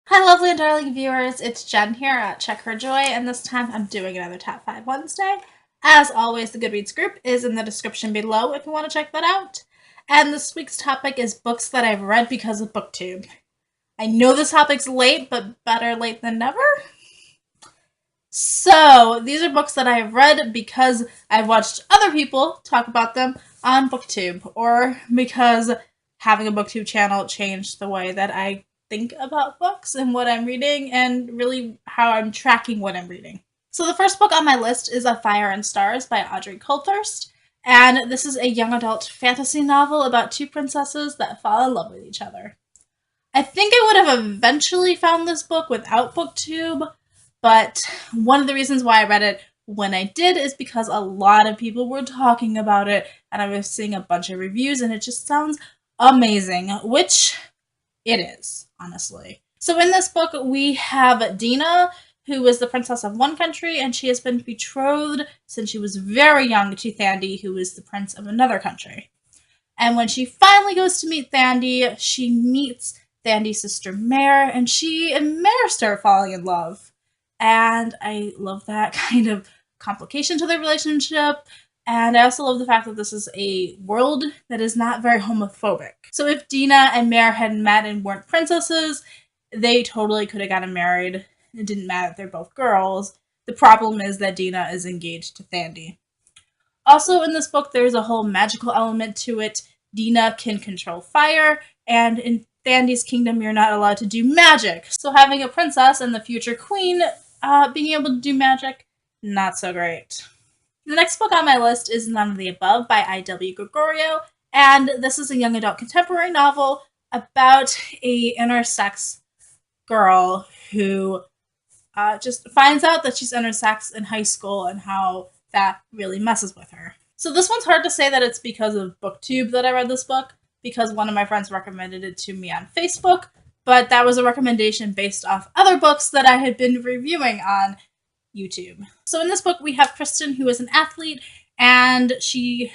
Hi, lovely and darling viewers. It's Jen here at Check Her Joy, and this time I'm doing another Top 5 Wednesday. As always, the Goodreads group is in the description below if you want to check that out. And this week's topic is books that I've read because of Booktube. I know this topic's late, but better late than never. So, these are books that I have read because I've watched other people talk about them on Booktube, or because having a Booktube channel changed the way that I think about books and what I'm reading, and really how I'm tracking what I'm reading. So the first book on my list is A Fire and Stars by Audrey Coulthurst, and this is a young adult fantasy novel about two princesses that fall in love with each other. I think I would have eventually found this book without Booktube, but one of the reasons why I read it when I did is because a lot of people were talking about it, and I was seeing a bunch of reviews, and it just sounds amazing, which it is, honestly. So in this book, we have Dina, who is the princess of one country, and she has been betrothed since she was very young to Thandi, who is the prince of another country. And when she finally goes to meet Thandi, she meets Thandi's sister Mare, and she and Mare start falling in love. And I love that kind of complication to their relationship. And I also love the fact that this is a world that is not very homophobic. So if Dina and Mare had met and weren't princesses, they totally could have gotten married. It didn't matter if they're both girls. The problem is that Dina is engaged to Thandi. Also in this book, there's a whole magical element to it. Dina can control fire, and in Thandi's kingdom, you're not allowed to do magic. So having a princess and the future queen being able to do magic, not so great. The next book on my list is None of the Above by I.W. Gregorio, and this is a young adult contemporary novel about a intersex girl who just finds out that she's intersex in high school and how that really messes with her. So this one's hard to say that it's because of Booktube that I read this book, because one of my friends recommended it to me on Facebook, but that was a recommendation based off other books that I had been reviewing on YouTube. So in this book, we have Kristen, who is an athlete, and she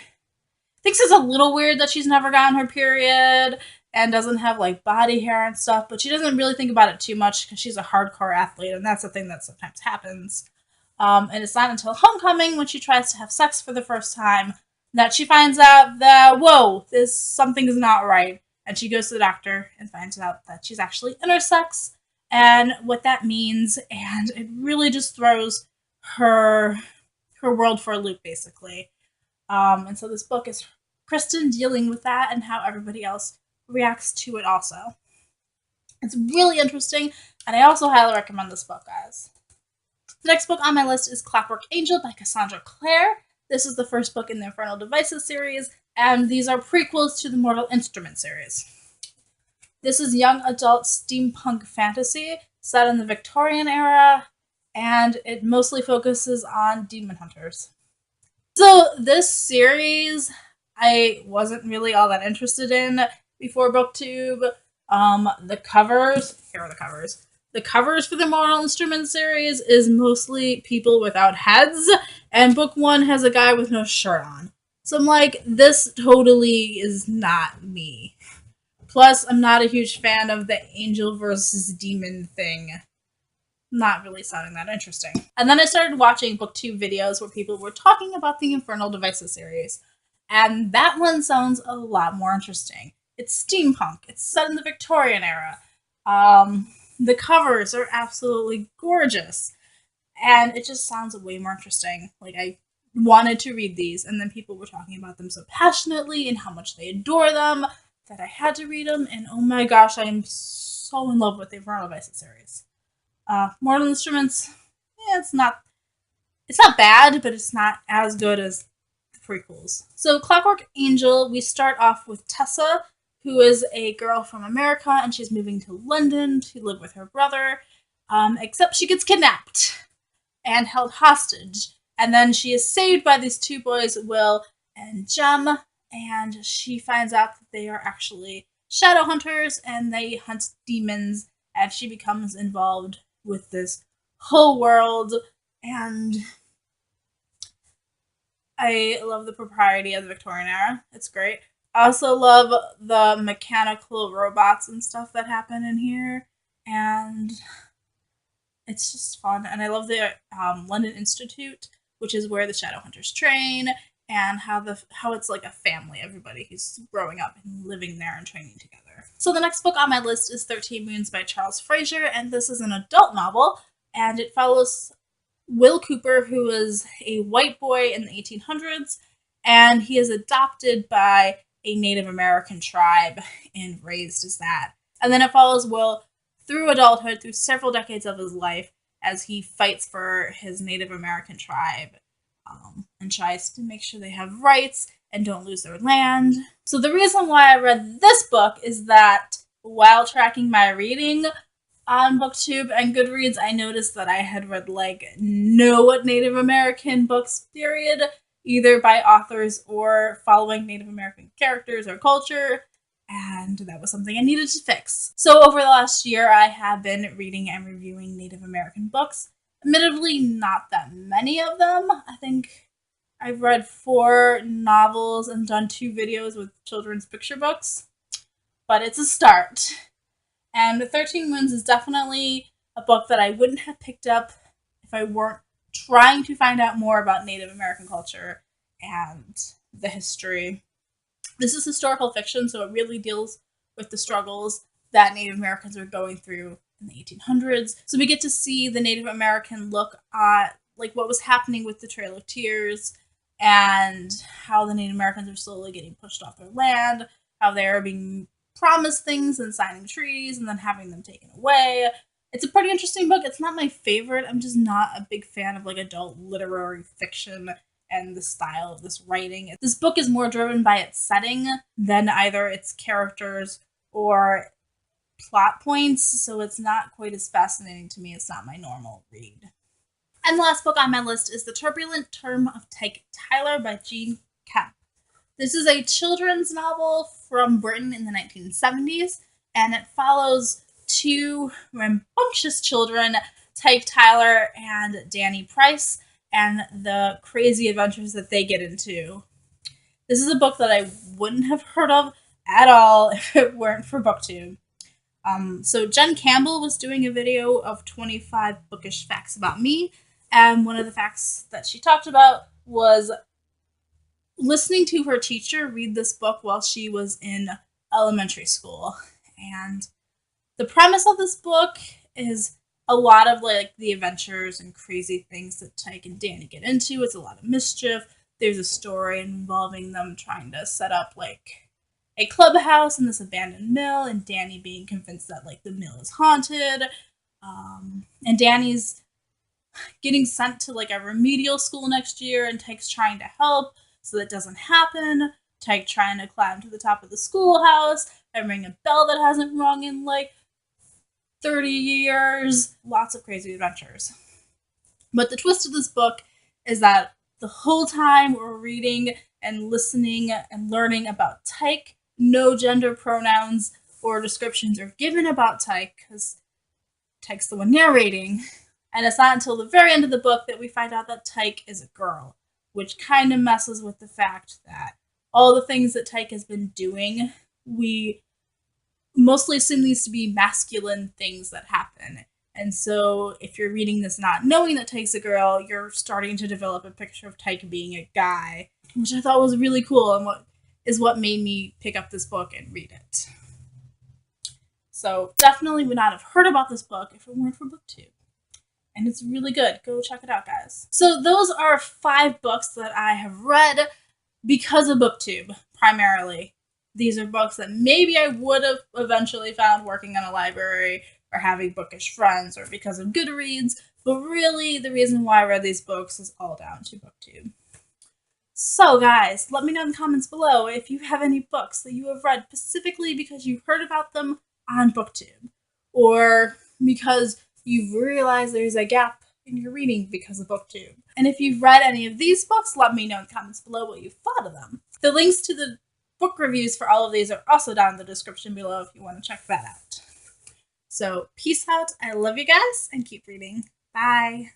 thinks it's a little weird that she's never gotten her period and doesn't have like body hair and stuff, but she doesn't really think about it too much because she's a hardcore athlete, and that's a thing that sometimes happens. And it's not until homecoming, when she tries to have sex for the first time, that she finds out that, whoa, something is not right. And she goes to the doctor and finds out that she's actually intersex and what that means, and it really just throws her world for a loop, basically. And so this book is Kristen dealing with that and how everybody else reacts to it also. It's really interesting, and I also highly recommend this book, guys. The next book on my list is Clockwork Angel by Cassandra Clare. This is the first book in the Infernal Devices series, and these are prequels to the Mortal Instruments series. This is young adult steampunk fantasy set in the Victorian era, and it mostly focuses on demon hunters. So this series I wasn't really all that interested in before Booktube. The covers, here are the covers. The covers for the Mortal Instruments series is mostly people without heads, and book one has a guy with no shirt on. So I'm like, this totally is not me. Plus, I'm not a huge fan of the angel versus demon thing. Not really sounding that interesting. And then I started watching Booktube videos where people were talking about the Infernal Devices series, and that one sounds a lot more interesting. It's steampunk. It's set in the Victorian era. The covers are absolutely gorgeous, and it just sounds way more interesting. Like, I wanted to read these, and then people were talking about them so passionately and how much they adore them that I had to read them, and oh my gosh, I am so in love with the Infernal Devices series. Mortal Instruments, it's not bad, but it's not as good as the prequels. So Clockwork Angel, we start off with Tessa, who is a girl from America, and she's moving to London to live with her brother, except she gets kidnapped and held hostage. And then she is saved by these two boys, Will and Jem, and she finds out that they are actually shadow hunters, and they hunt demons, and she becomes involved with this whole world, and I love the propriety of the Victorian era. It's great. I also love the mechanical robots and stuff that happen in here. and it's just fun. And I love the London Institute, which is where the Shadowhunters train, and how it's like a family, everybody who's growing up and living there and training together. So the next book on my list is 13 Moons by Charles Fraser, and this is an adult novel, and it follows Will Cooper, who is a white boy in the 1800s, and he is adopted by a Native American tribe and raised as that. And then it follows Will through adulthood, through several decades of his life, as he fights for his Native American tribe and tries to make sure they have rights and don't lose their land. So the reason why I read this book is that while tracking my reading on Booktube and Goodreads, I noticed that I had read like no Native American books, period, either by authors or following Native American characters or culture, and that was something I needed to fix. So over the last year, I have been reading and reviewing Native American books. Admittedly, not that many of them. I think I've read 4 novels and done 2 videos with children's picture books, but it's a start. And 13 Moons is definitely a book that I wouldn't have picked up if I weren't trying to find out more about Native American culture and the history. This is historical fiction, so it really deals with the struggles that Native Americans were going through in the 1800s. So we get to see the Native American look at like what was happening with the Trail of Tears and how the Native Americans are slowly getting pushed off their land, how they are being promised things and signing treaties and then having them taken away. It's a pretty interesting book. It's not my favorite. I'm just not a big fan of like adult literary fiction and the style of this writing. This book is more driven by its setting than either its characters or plot points, so it's not quite as fascinating to me. It's not my normal read. And the last book on my list is The Turbulent Term of Tyke Tyler by Jean Kemp. This is a children's novel from Britain in the 1970s, and it follows 2 rambunctious children, Tyke Tyler and Danny Price, and the crazy adventures that they get into. This is a book that I wouldn't have heard of at all if it weren't for Booktube. So Jen Campbell was doing a video of 25 bookish facts about me, and one of the facts that she talked about was listening to her teacher read this book while she was in elementary school. And the premise of this book is a lot of like the adventures and crazy things that Tyke and Danny get into. It's a lot of mischief. There's a story involving them trying to set up like a clubhouse in this abandoned mill, and Danny being convinced that like the mill is haunted. And Danny's getting sent to like a remedial school next year, and Tyke's trying to help so that doesn't happen. Tyke trying to climb to the top of the schoolhouse and ring a bell that hasn't rung in like 30 years. Lots of crazy adventures. But the twist of this book is that the whole time we're reading and listening and learning about Tyke, no gender pronouns or descriptions are given about Tyke because Tyke's the one narrating. And it's not until the very end of the book that we find out that Tyke is a girl, which kind of messes with the fact that all the things that Tyke has been doing, we mostly assume these to be masculine things that happen. And so if you're reading this not knowing that Tyke's a girl, you're starting to develop a picture of Tyke being a guy, which I thought was really cool and what made me pick up this book and read it. So definitely would not have heard about this book if it weren't for Booktube. And it's really good. Go check it out, guys. So those are 5 books that I have read because of Booktube, primarily. These are books that maybe I would have eventually found working in a library or having bookish friends or because of Goodreads, but really the reason why I read these books is all down to Booktube. So guys, let me know in the comments below if you have any books that you have read specifically because you heard about them on Booktube, or because you've realized there's a gap in your reading because of Booktube. And if you've read any of these books, let me know in the comments below what you thought of them. The links to the book reviews for all of these are also down in the description below if you want to check that out. So peace out, I love you guys, and keep reading. Bye!